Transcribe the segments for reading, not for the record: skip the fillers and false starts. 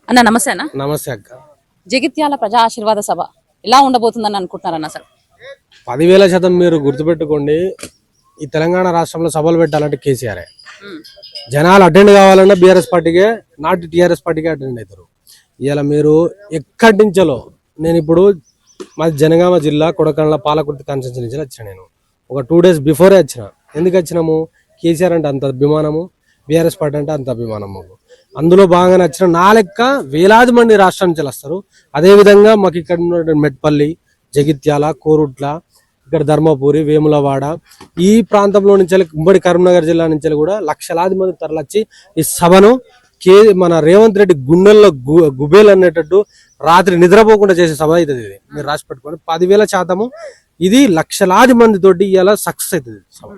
అన్న నమస్తే అన్న. నమస్తే అక్క. జగిత్యాల ప్రజా ఆశీర్వాద సభ ఎలా ఉండబోతుందని అనుకుంటున్నారన్న? అసలు 10,000% మీరు గుర్తుపెట్టుకోండి. ఈ తెలంగాణ రాష్ట్రంలో సభలు పెట్టాలంటే కేసీఆర్ జనాలు అటెండ్ కావాలన్నా బీఆర్ఎస్ పార్టీకే, నాటి టీఆర్ఎస్ పార్టీకే అటెండ్ అవుతారు. ఇలా మీరు ఎక్కడి నుంచో, నేను ఇప్పుడు మాది జనగామ జిల్లా కొడకండ్ల పాలకుర్తి కాన్స్టిట్యూన్సీ నుంచి వచ్చిన. నేను ఒక 2 days బిఫోరే వచ్చిన. ఎందుకు వచ్చినాము? కేసీఆర్ అంటే అంత అభిమానము, బీఆర్ఎస్ పార్టీ అంటే అంత అభిమానము. అందులో భాగంగా వచ్చిన నా లెక్క వేలాది మంది రాష్ట్రం నుంచి వస్తారు. అదేవిధంగా మాకు ఇక్కడ ఉన్న మెట్పల్లి, జగిత్యాల, కోరుట్ల, ఇక్కడ ధర్మపురి, వేములవాడ, ఈ ప్రాంతంలో నుంచి ఉమ్మడి కరీంనగర్ జిల్లా నుంచి కూడా లక్షలాది మంది తరలొచ్చి ఈ సభను మన రేవంత్ రెడ్డి గుండెల్లో గుబేలు అనేటట్టు రాత్రి నిద్రపోకుండా చేసే సభ అవుతుంది. ఇది మీరు రాసి పెట్టుకోండి. 10,000% ఇది లక్షలాది మంది తోటి ఇలా సక్సెస్ అవుతుంది సభ.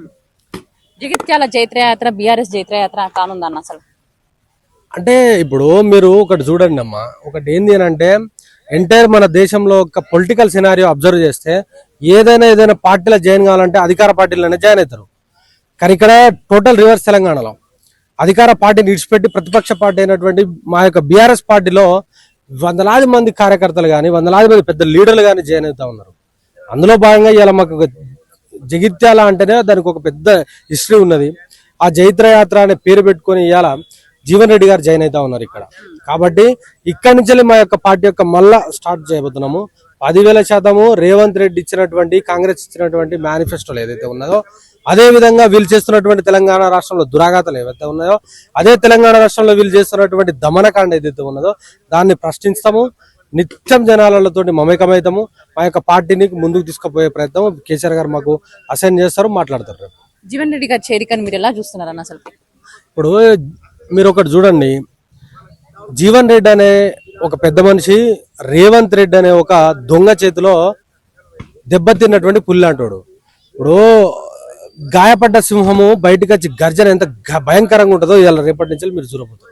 జగిత్యాల జైత్రయాత్ర బీఆర్ఎస్ జైత్రయాత్ర కానుందన్న అసలు? అంటే ఇప్పుడు మీరు ఒకటి చూడండి అమ్మా, ఒకటి ఏంది అని అంటే ఎంటైర్ మన దేశంలో ఒక పొలిటికల్ సినారియో అబ్జర్వ్ చేస్తే ఏదైనా పార్టీలో జాయిన్ కావాలంటే అధికార పార్టీలోనే జాయిన్ అవుతారు. కానీ ఇక్కడ టోటల్ రివర్స్. తెలంగాణలో అధికార పార్టీని విడిచిపెట్టి ప్రతిపక్ష పార్టీ అయినటువంటి మా యొక్క బీఆర్ఎస్ పార్టీలో వందలాది మంది కార్యకర్తలు కానీ, వందలాది మంది పెద్ద లీడర్లు కానీ జాయిన్ అవుతా ఉన్నారు. అందులో భాగంగా ఇలా మాకు జగిత్యాల అంటేనే దానికి ఒక పెద్ద హిస్టరీ ఉన్నది. ఆ జైత్రయాత్ర అనే పేరు పెట్టుకొని ఇవాళ జీవన్ రెడ్డి గారు జాయిన్ అవుతా ఉన్నారు ఇక్కడ. కాబట్టి ఇక్కడి నుంచి మా యొక్క పార్టీ యొక్క మళ్ళా స్టార్ట్ చేయబోతున్నాము. 10,000% రేవంత్ రెడ్డి ఇచ్చినటువంటి, కాంగ్రెస్ ఇచ్చినటువంటి మేనిఫెస్టోలు ఏదైతే ఉన్నదో, అదే విధంగా వీళ్ళు చేస్తున్నటువంటి తెలంగాణ రాష్ట్రంలో దురాఘాతలు ఏవైతే ఉన్నాయో, అదే తెలంగాణ రాష్ట్రంలో వీళ్ళు చేస్తున్నటువంటి దమనకాండ ఏదైతే ఉన్నదో దాన్ని ప్రశ్నిస్తాము. నిత్యం జనాలతో మమేకమవుతాము. మా యొక్క పార్టీని ముందుకు తీసుకుపోయే ప్రయత్నం కేసీఆర్ గారు మాకు అసైన్ చేస్తారు, మాట్లాడతారు. జీవన్ రెడ్డి గారి చేరికను మీరు ఎలా చూస్తున్నారన్న అసలు? ఇప్పుడు మీరు ఒకటి చూడండి, జీవన్ రెడ్డి అనే ఒక పెద్ద మనిషి రేవంత్ రెడ్డి అనే ఒక దొంగ చేతిలో దెబ్బతిన్నటువంటి పుల్లి అంటాడు. ఇప్పుడు గాయపడ్డ సింహము బయటకు వచ్చి గర్జన ఎంత భయంకరంగా ఉంటుందో ఇవాళ రేపటి నుంచి మీరు చూడబోతారు.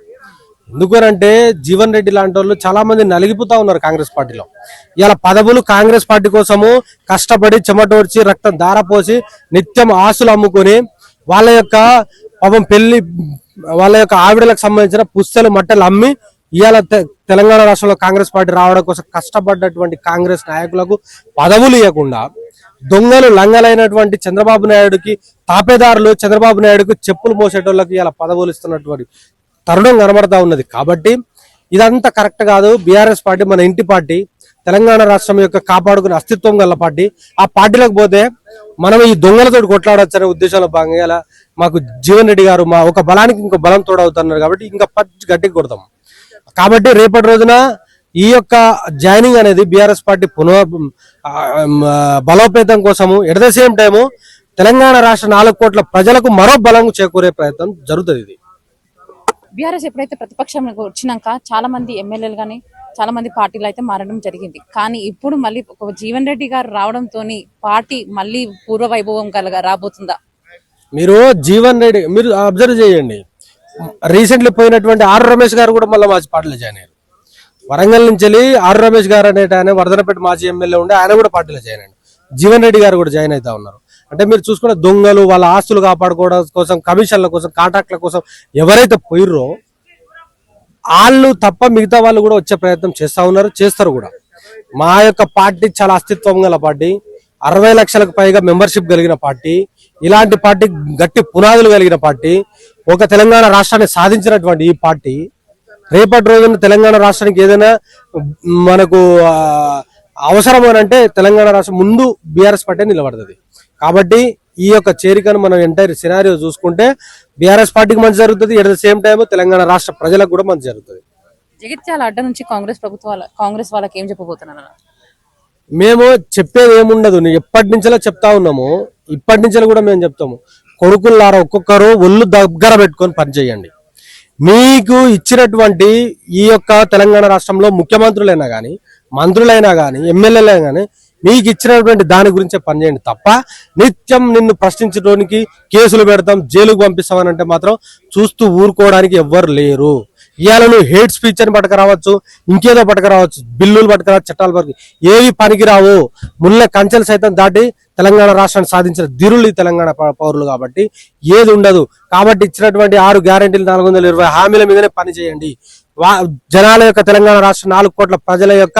ఎందుకనంటే జీవన్ రెడ్డి లాంటి వాళ్ళు చాలా మంది నలిగిపోతా ఉన్నారు కాంగ్రెస్ పార్టీలో. ఇలా పదవులు కాంగ్రెస్ పార్టీ కోసము కష్టపడి చెమటోడ్చి రక్తం దారపోసి నిత్యం ఆస్తులు అమ్ముకొని వాళ్ళ యొక్క పాపం పెళ్లి, వాళ్ళ యొక్క ఆవిడలకు సంబంధించిన పుస్తలు మట్టలు అమ్మి ఇవాళ తెలంగాణ రాష్ట్రంలో కాంగ్రెస్ పార్టీ రావడం కోసం కష్టపడ్డటువంటి కాంగ్రెస్ నాయకులకు పదవులు ఇవ్వకుండా దొంగలు లంగలైనటువంటి చంద్రబాబు నాయుడుకి, తాపేదారులు చంద్రబాబు నాయుడుకు చెప్పులు మోసేటోళ్ళకి ఇలా పదవులు ఇస్తున్నటువంటి తరుణం కనబడతా ఉన్నది. కాబట్టి ఇదంతా కరెక్ట్ కాదు. బీఆర్ఎస్ పార్టీ మన ఇంటి పార్టీ, తెలంగాణ రాష్ట్రం యొక్క కాపాడుకునే అస్తిత్వం గల పార్టీ. ఆ పార్టీలకు పోతే మనం ఈ దొంగలతో కొట్లాడొచ్చు అనే ఉద్దేశంలో భాగంగా ఇలా మాకు జీవన్ రెడ్డి గారు మా ఒక బలానికి ఇంకో బలం తోడవుతున్నారు. కాబట్టి ఇంకా గట్టిగా కొడతాం. కాబట్టి రేపటి రోజున ఈ యొక్క జాయినింగ్ అనేది బీఆర్ఎస్ పార్టీ బలోపేతం కోసము, at the same time Telangana రాష్ట్ర 4 కోట్ల ప్రజలకు మరో బలం చేకూరే ప్రయత్నం జరుగుతుంది. ఇది బీఆర్ఎస్ ఎప్పుడైతే ప్రతిపక్షం వచ్చినాక చాలా మంది ఎమ్మెల్యేలు కానీ చాలా మంది పార్టీలు అయితే మారడం జరిగింది. కానీ ఇప్పుడు మళ్ళీ ఒక జీవన్ రెడ్డి గారు రావడంతో పార్టీ మళ్ళీ పూర్వ వైభవం కలగా రాబోతుందా? మీరు జీవన్ రెడ్డి మీరు అబ్జర్వ్ చేయండి. రీసెంట్లీ పోయినటువంటి ఆర్ రమేష్ గారు కూడా మళ్ళీ మాజీ పార్టీలో జాయిన్ అయ్యారు. వరంగల్ నుంచి వెళ్ళి ఆర్ రమేష్ గారు అనేట ఆయన వర్ధనపేట మాజీ ఎమ్మెల్యే ఉండే ఆయన కూడా పార్టీలో జాయిన్ అయ్యారు. జీవన్ రెడ్డి గారు కూడా జాయిన్ అవుతా ఉన్నారు. అంటే మీరు చూసుకున్న దొంగలు వాళ్ళ ఆస్తులు కాపాడుకోవడం కోసం, కమిషన్ల కోసం, కాంట్రాక్ట్ల కోసం ఎవరైతే పోయిర్రో వాళ్ళు తప్ప మిగతా వాళ్ళు కూడా వచ్చే ప్రయత్నం చేస్తా ఉన్నారు, చేస్తారు కూడా. మా యొక్క పార్టీ చాలా అస్తిత్వం గల పార్టీ, 60 లక్షలకు పైగా మెంబర్షిప్ కలిగిన పార్టీ, ఇలాంటి పార్టీ గట్టి పునాదులు కలిగిన పార్టీ, ఒక తెలంగాణ రాష్ట్రాన్ని సాధించినటువంటి ఈ పార్టీ రేపటి రోజున తెలంగాణ రాష్ట్రానికి ఏదైనా మనకు అవసరం అని అంటే తెలంగాణ రాష్ట్రం ముందు బీఆర్ఎస్ పార్టీ నిలబడుతుంది. కాబట్టి ఈ యొక్క చేరికను మనం ఎంటైర్ సినారియో చూసుకుంటే బీఆర్ఎస్ పార్టీకి మంచి జరుగుతుంది, at the same time Telangana రాష్ట్ర ప్రజలకు కూడా మంచి జరుగుతుంది. జగిత్యాల అడ్డ నుంచి కాంగ్రెస్ వాళ్ళకి ఏం చెప్పబోతున్నారు? మేము చెప్పేది ఏముండదు. ఎప్పటి నుంచో చెప్తా ఉన్నాము, ఇప్పటి నుంచో కూడా మేము చెప్తాము. కొడుకులారా ఒక్కొక్కరు ఒళ్ళు దగ్గర పెట్టుకొని పనిచేయండి. మీకు ఇచ్చినటువంటి ఈ యొక్క తెలంగాణ రాష్ట్రంలో ముఖ్యమంత్రులైనా కానీ, మంత్రులైనా కానీ, ఎమ్మెల్యేలైనా కానీ మీకు ఇచ్చినటువంటి దాని గురించే పనిచేయండి తప్ప నిత్యం నిన్ను ప్రశ్నించడానికి కేసులు పెడతాం, జైలుకు పంపిస్తామని అంటే మాత్రం చూస్తూ ఊరుకోవడానికి ఎవ్వరు లేరు. ఇవాళ నువ్వు హేట్ స్పీచ్ అని పట్టుకురావచ్చు, ఇంకేదో పట్టుకురావచ్చు, బిల్లులు పట్టుకురావచ్చు, చట్టాలు పట్టుకు ఏవి పనికిరావు. ముళ్ళ కంచెలు సైతం దాటి తెలంగాణ రాష్ట్రాన్ని సాధించిన ధీరులు ఈ తెలంగాణ పౌరులు. కాబట్టి ఏది ఉండదు. కాబట్టి ఇచ్చినటువంటి 6 గ్యారెంటీలు 420 హామీల మీదనే పని చేయండి. జనాల యొక్క తెలంగాణ రాష్ట్ర 4 కోట్ల ప్రజల యొక్క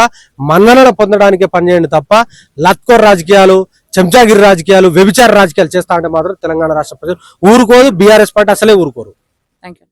మన్ననను పొందడానికే పనిచేయండి తప్ప లత్కోర్ రాజకీయాలు, చెంచాగిరి రాజకీయాలు, వ్యభిచార రాజకీయాలు చేస్తా అంటే మాత్రం తెలంగాణ రాష్ట్ర ప్రజలు ఊరుకోదు. బీఆర్ఎస్ పార్టీ అసలే ఊరుకోరు. Thank you.